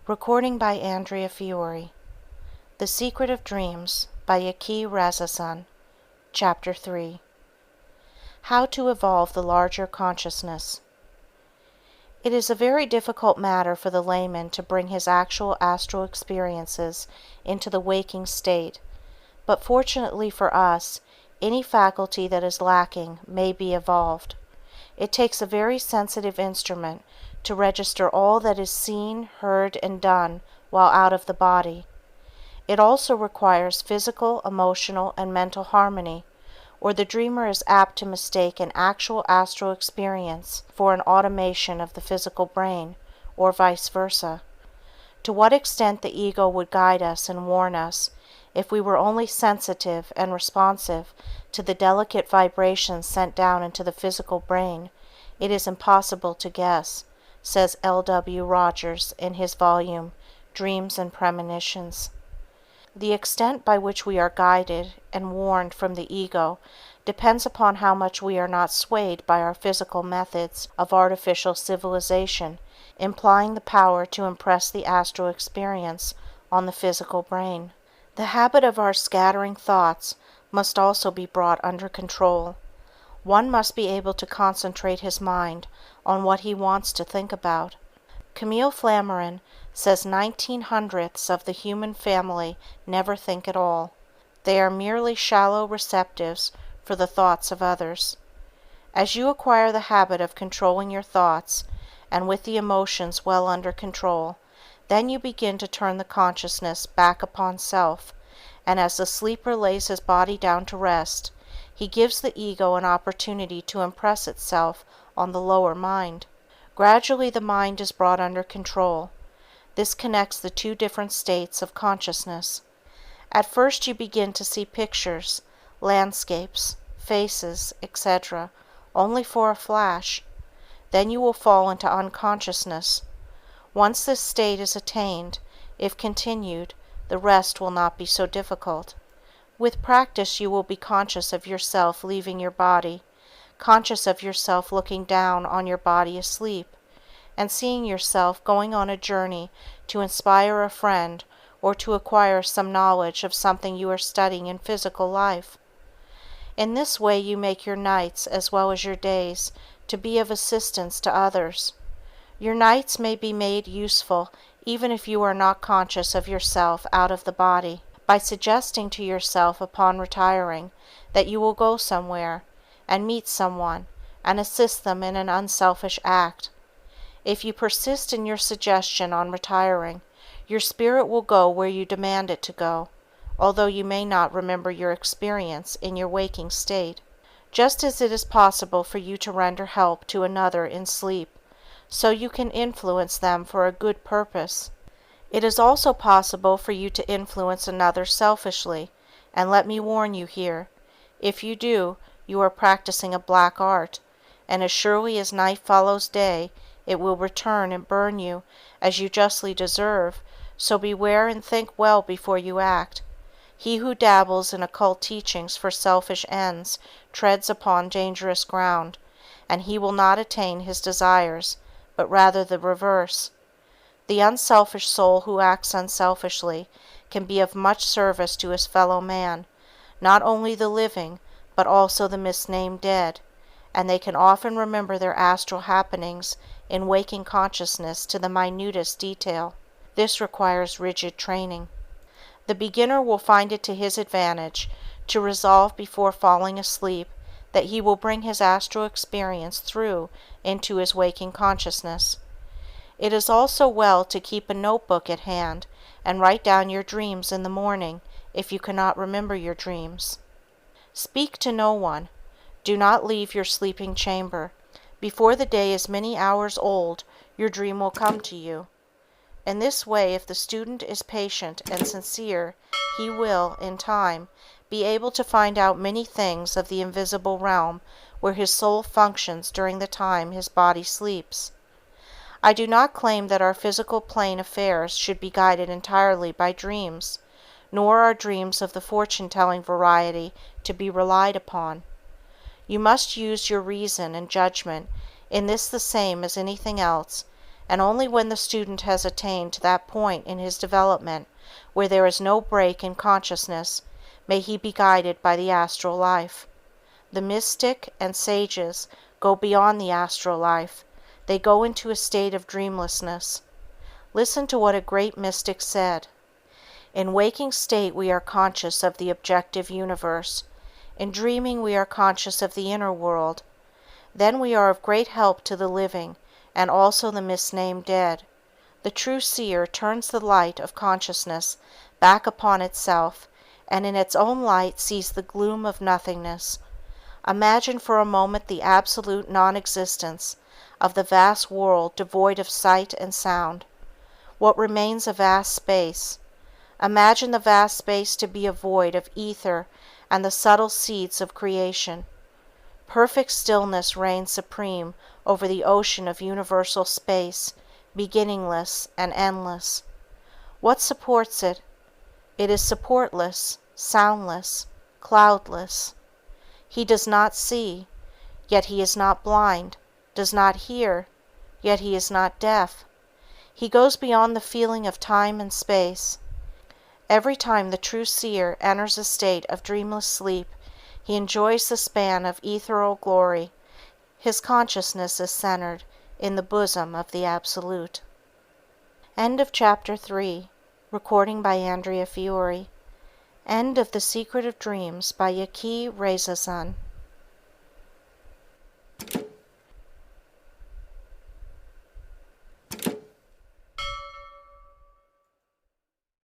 Recording by Andrea Fiore. The Secret of Dreams by Yaki Razasan. Chapter 3. How to Evolve the Larger Consciousness. It is a very difficult matter for the layman to bring his actual astral experiences into the waking state, but fortunately for us, any faculty that is lacking may be evolved. It takes a very sensitive instrument to register all that is seen, heard, and done while out of the body. It also requires physical, emotional, and mental harmony, or the dreamer is apt to mistake an actual astral experience for an automation of the physical brain, or vice versa. To what extent the ego would guide us and warn us, if we were only sensitive and responsive to the delicate vibrations sent down into the physical brain, it is impossible to guess, says L.W. Rogers in his volume, Dreams and Premonitions. The extent by which we are guided and warned from the ego depends upon how much we are not swayed by our physical methods of artificial civilization, implying the power to impress the astral experience on the physical brain. The habit of our scattering thoughts must also be brought under control. One must be able to concentrate his mind on what he wants to think about. Camille Flammarion says 19/100ths of the human family never think at all. They are merely shallow receptives for the thoughts of others. As you acquire the habit of controlling your thoughts, and with the emotions well under control, then you begin to turn the consciousness back upon self, and as the sleeper lays his body down to rest, he gives the ego an opportunity to impress itself on the lower mind. Gradually the mind is brought under control. This connects the two different states of consciousness. At first you begin to see pictures, landscapes, faces, etc., only for a flash. Then you will fall into unconsciousness. Once this state is attained, if continued, the rest will not be so difficult. With practice you will be conscious of yourself leaving your body, conscious of yourself looking down on your body asleep, and seeing yourself going on a journey to inspire a friend or to acquire some knowledge of something you are studying in physical life. In this way you make your nights as well as your days to be of assistance to others. Your nights may be made useful even if you are not conscious of yourself out of the body, by suggesting to yourself upon retiring that you will go somewhere and meet someone and assist them in an unselfish act. If you persist in your suggestion on retiring, your spirit will go where you demand it to go, although you may not remember your experience in your waking state. Just as it is possible for you to render help to another in sleep, so you can influence them for a good purpose. It is also possible for you to influence another selfishly, and let me warn you here, if you do, you are practicing a black art, and as surely as night follows day, it will return and burn you as you justly deserve, so beware and think well before you act. He who dabbles in occult teachings for selfish ends treads upon dangerous ground, and he will not attain his desires, but rather the reverse. The unselfish soul who acts unselfishly can be of much service to his fellow man, not only the living, but also the misnamed dead, and they can often remember their astral happenings in waking consciousness to the minutest detail. This requires rigid training. The beginner will find it to his advantage to resolve before falling asleep that he will bring his astral experience through into his waking consciousness. It is also well to keep a notebook at hand and write down your dreams in the morning if you cannot remember your dreams. Speak to no one. Do not leave your sleeping chamber. Before the day is many hours old, your dream will come to you. In this way, if the student is patient and sincere, he will, in time, be able to find out many things of the invisible realm where his soul functions during the time his body sleeps. I do not claim that our physical plane affairs should be guided entirely by dreams, nor are dreams of the fortune-telling variety to be relied upon. You must use your reason and judgment in this the same as anything else, and only when the student has attained to that point in his development where there is no break in consciousness may he be guided by the astral life. The mystic and sages go beyond the astral life. They go into a state of dreamlessness. Listen to what a great mystic said: "In waking state we are conscious of the objective universe. In dreaming we are conscious of the inner world. Then we are of great help to the living and also the misnamed dead. The true seer turns the light of consciousness back upon itself, and in its own light sees the gloom of nothingness. Imagine for a moment the absolute non-existence of the vast world devoid of sight and sound. What remains a vast space. Imagine the vast space to be a void of ether and the subtle seeds of creation. Perfect stillness reigns supreme over the ocean of universal space, beginningless and endless. What supports it? It is supportless, soundless, cloudless. He does not see, yet he is not blind; does not hear, yet he is not deaf. He goes beyond the feeling of time and space. Every time the true seer enters a state of dreamless sleep, he enjoys the span of ethereal glory. His consciousness is centered in the bosom of the Absolute." End of Chapter 3. Recording by Andrea Fiore. End of The Secret of Dreams by Yaki Rezazan.